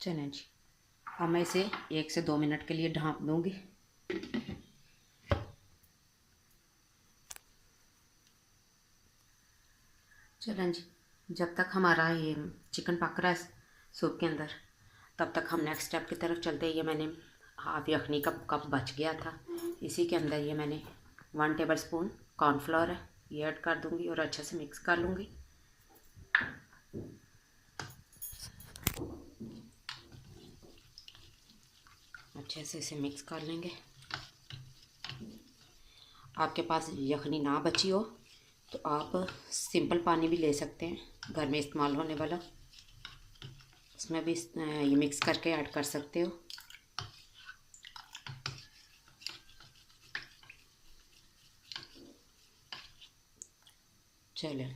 चलें जी, अब मैं इसे 1 से 2 मिनट के लिए ढाँप दूँगी। चलें जी, जब तक हमारा ये चिकन पक रहा है सूप के अंदर, तब तक हम नेक्स्ट स्टेप की तरफ चलते हैं। ये मैंने हाफ यखनी का कप बच गया था, इसी के अंदर ये मैंने 1 टेबल स्पून कॉर्नफ्लोर है, ये ऐड कर दूँगी और अच्छे से मिक्स कर लूँगी। अच्छे से इसे मिक्स कर लेंगे। आपके पास यखनी ना बची हो तो आप सिंपल पानी भी ले सकते हैं, घर में इस्तेमाल होने वाला, उसमें भी ये मिक्स करके ऐड कर सकते हो। चलिए।